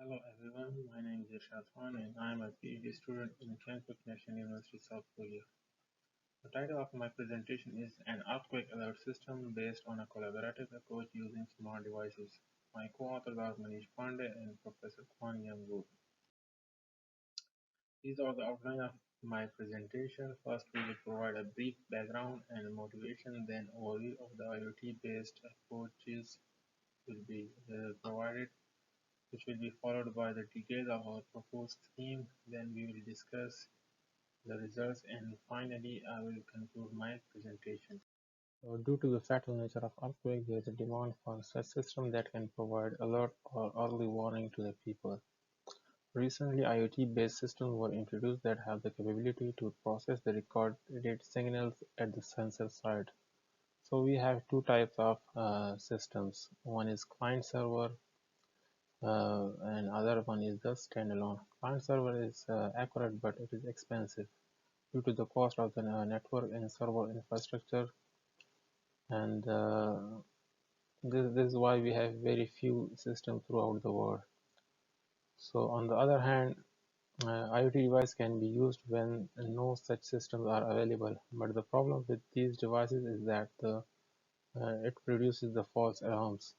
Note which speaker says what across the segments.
Speaker 1: Hello everyone, my name is Irshad Khan and I am a PhD student in Kankuk National University, South Korea. The title of my presentation is An Earthquake Alert System Based on a Collaborative Approach Using Smart Devices. My co-authors are Manish Pandey and Professor Kwan Young Woo. These are the outline of my presentation. First, we will provide a brief background and motivation, then overview of the IoT-based approaches will be provided, which will be followed by the details of our proposed scheme. Then we will discuss the results, and finally I will conclude my presentation. So due to the fatal nature of earthquake, there is a demand for such system that can provide alert or early warning to the people. Recently, IoT-based systems were introduced that have the capability to process the recorded signals at the sensor side. So we have two types of systems. One is client-server and other one is the standalone. Client server is accurate, but it is expensive due to the cost of the network and server infrastructure, and this is why we have very few systems throughout the world. So on the other hand, IoT device can be used when no such systems are available, but the problem with these devices is that it produces the false alarms,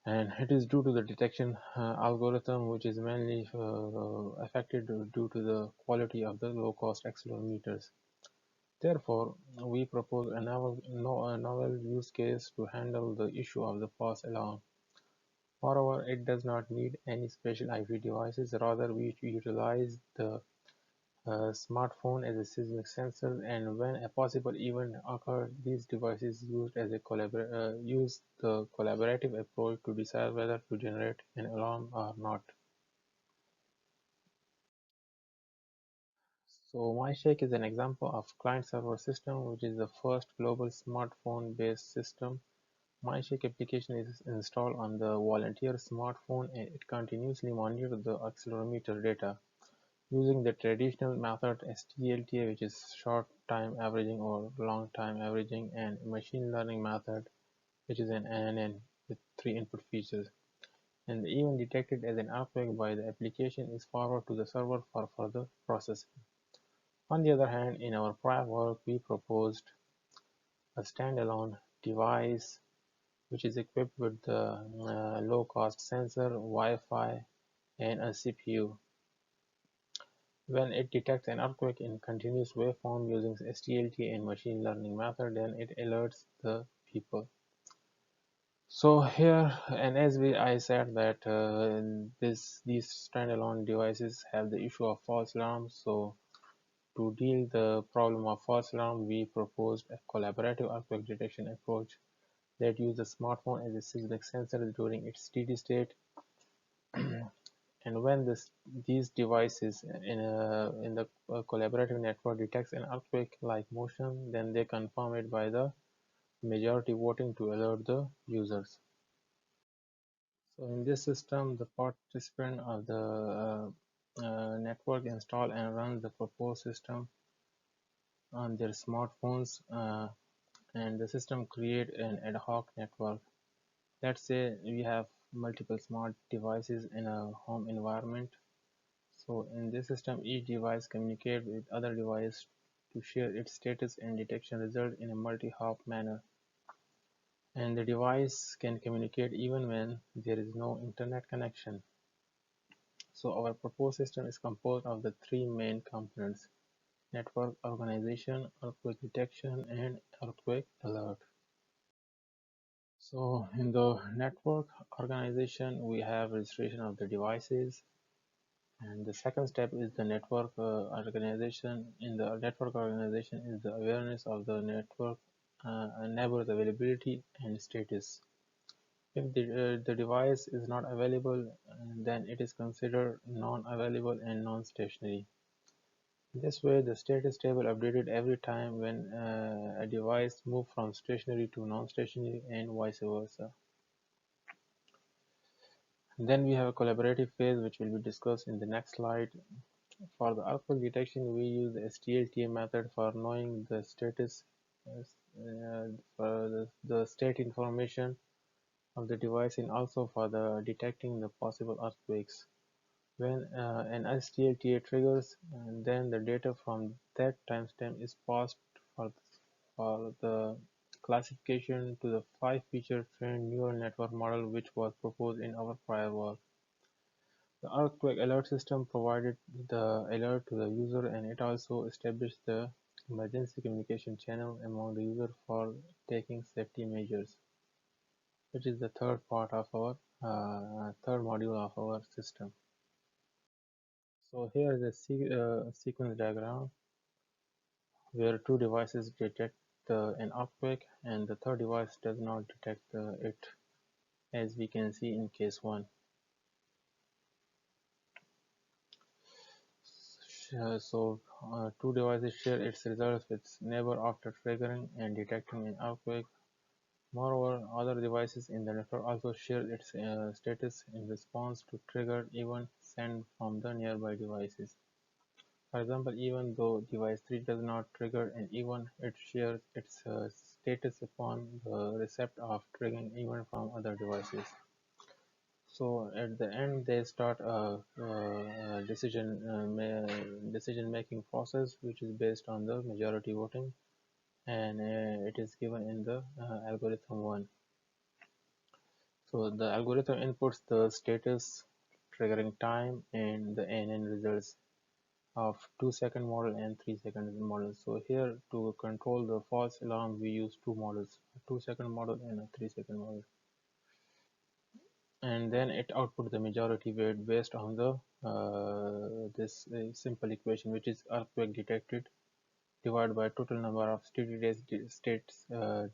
Speaker 1: and it is due to the detection algorithm, which is mainly affected due to the quality of the low-cost accelerometers. Therefore, we propose a novel use case to handle the issue of the false alarm. Moreover, it does not need any special IoT devices. Rather, we utilize the smartphone as a seismic sensor, and when a possible event occurs, these devices use the collaborative approach to decide whether to generate an alarm or not. So MyShake is an example of client-server system, which is the first global smartphone-based system. MyShake application is installed on the volunteer smartphone, and it continuously monitors the accelerometer data using the traditional method STLTA, which is short time averaging or long time averaging, and machine learning method, which is an NNN with 3 input features. And the event detected as an earthquake by the application is forwarded to the server for further processing. On the other hand, in our prior work, we proposed a standalone device which is equipped with the low-cost sensor, Wi-Fi, and a CPU. When it detects an earthquake in continuous waveform using STLT and machine learning method, then it alerts the people. So here, and as I said that these standalone devices have the issue of false alarms. So to deal the problem of false alarm, we proposed a collaborative earthquake detection approach that uses the smartphone as a seismic sensor during its steady state. And when these devices in the collaborative network detects an earthquake-like motion, then they confirm it by the majority voting to alert the users. So in this system, the participant of the network install and run the proposed system on their smartphones, and the system create an ad hoc network. Let's say we have multiple smart devices in a home environment. So in this system, each device communicates with other device to share its status and detection result in a multi-hop manner. And the device can communicate even when there is no internet connection. So our proposed system is composed of the three main components: network organization, earthquake detection, and earthquake alert. So in the network organization, we have registration of the devices, and the second step is the network organization. In the network organization is the awareness of the network neighbors availability and status. If the device is not available, then it is considered non-available and non-stationary. This way, the status table updated every time when a device moves from stationary to non-stationary and vice versa. Then we have a collaborative phase, which will be discussed in the next slide. For the earthquake detection, we use the STLTA method for knowing the status, for the state information of the device and also for the detecting the possible earthquakes. When an STLTA triggers, then the data from that timestamp is passed for, for the classification to the 5-feature trained neural network model which was proposed in our prior work. The earthquake alert system provided the alert to the user and it also established the emergency communication channel among the user for taking safety measures, which is the third part of our third module of our system. So here is a sequence diagram where two devices detect an earthquake and the third device does not detect it, as we can see in case 1. Two devices share its results with neighbor after triggering and detecting an earthquake. Moreover, other devices in the network also share its status in response to triggered event sent from the nearby devices. For example, even though device 3 does not trigger an event, it shares its status upon the receipt of triggering event from other devices. So at the end, they start a decision making process, which is based on the majority voting, and it is given in the algorithm 1. So the algorithm inputs the status, triggering time, and the NN results of 2-second model and 3-second model. So here to control the false alarm, we use two models, a 2-second model and a 3-second model. And then it outputs the majority weight based on the this simple equation, which is earthquake detected divided by total number of states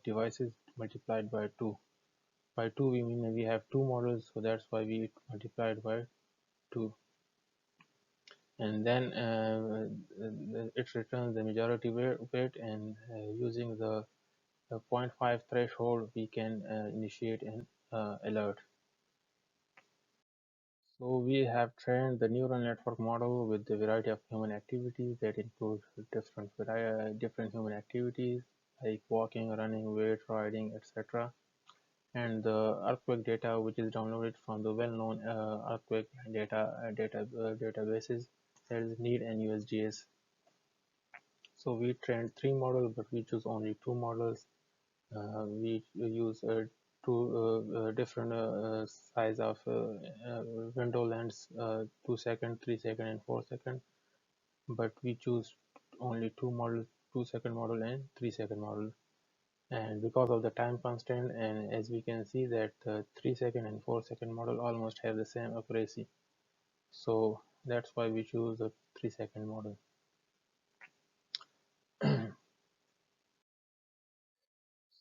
Speaker 1: devices multiplied by 2. By 2 we mean we have two models, so that's why we multiplied by 2. And then it returns the majority weight, and using the 0.5 threshold we can initiate an alert. So we have trained the neural network model with the variety of human activities that include different human activities like walking, running, weight, riding, etc. And the earthquake data, which is downloaded from the well-known earthquake databases, that is NEED and USGS. So we trained 3 models, but we choose only 2 models. We use two different size of window lengths, 2-second, 3-second, and 4-second. But we choose only 2 models, 2-second model and 3-second model. And because of the time constraint, and as we can see that the 3-second and 4-second model almost have the same accuracy. So that's why we choose the 3-second model.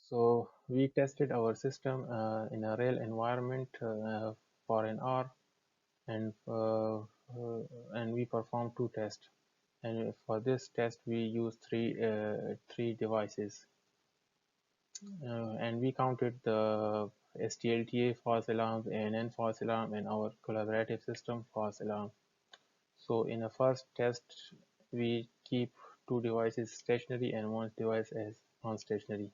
Speaker 1: So we tested our system in a real environment for an hour, and we performed 2 tests. And for this test, we used three devices, and we counted the STLTA false alarm, ANN false alarm, and our collaborative system false alarm. So in the first test, we keep 2 devices stationary and 1 device as non-stationary.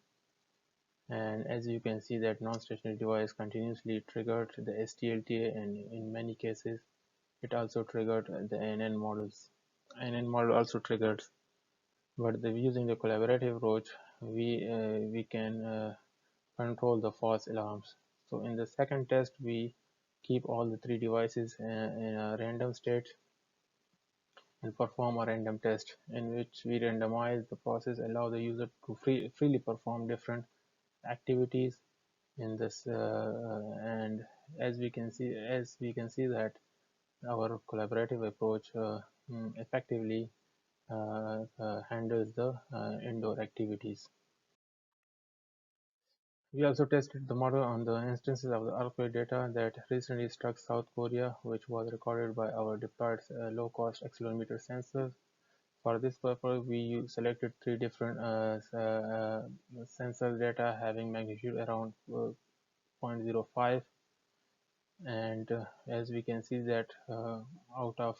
Speaker 1: And as you can see that non-stationary device continuously triggered the STLTA, and in many cases it also triggered the ANN models. ANN model also triggered, but using the collaborative approach, we can control the false alarms. So in the second test, we keep all the 3 devices in a random state and perform a random test in which we randomize the process, allow the user to freely perform different activities in this and as we can see that our collaborative approach effectively handles the indoor activities. We also tested the model on the instances of the earthquake data that recently struck South Korea, which was recorded by our deployed low-cost accelerometer sensors. For this purpose, we selected 3 different sensor data having magnitude around 0.05, and as we can see that out of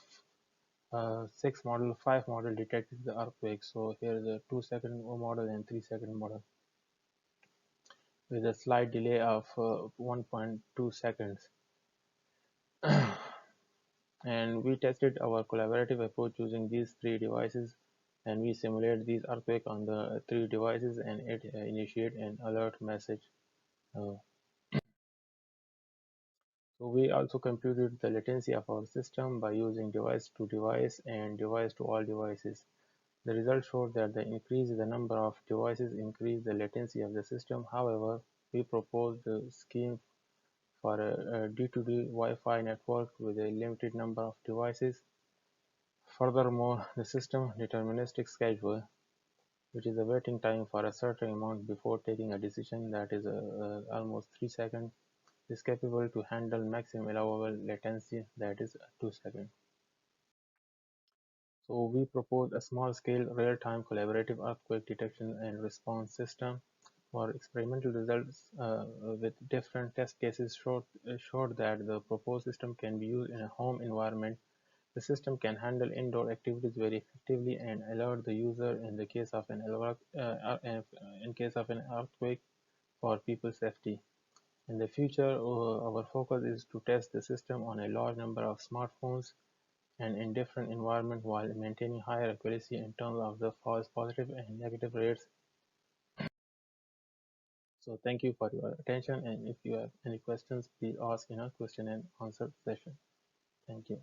Speaker 1: 6 model, 5 model detected the earthquake. So here is a 2-second model and 3-second model. with a slight delay of 1.2 seconds. And we tested our collaborative approach using these three devices, and we simulate these earthquake on the three devices, and it initiate an alert message. Uh, so we also computed the latency of our system by using device to device and device to all devices. The results showed that the increase in the number of devices increased the latency of the system. However, we proposed a scheme for a D2D Wi-Fi network with a limited number of devices. Furthermore, the system deterministic schedule, which is a waiting time for a certain amount before taking a decision that is almost 3 seconds, is capable to handle maximum allowable latency, that is 2 seconds. So we propose a small-scale, real-time collaborative earthquake detection and response system. Our experimental results with different test cases showed that the proposed system can be used in a home environment. The system can handle indoor activities very effectively and alert the user in the case of in case of an earthquake for people's safety. In the future, our focus is to test the system on a large number of smartphones and in different environments while maintaining higher accuracy in terms of the false positive and negative rates. So thank you for your attention, and if you have any questions, please ask in our question and answer session. Thank you.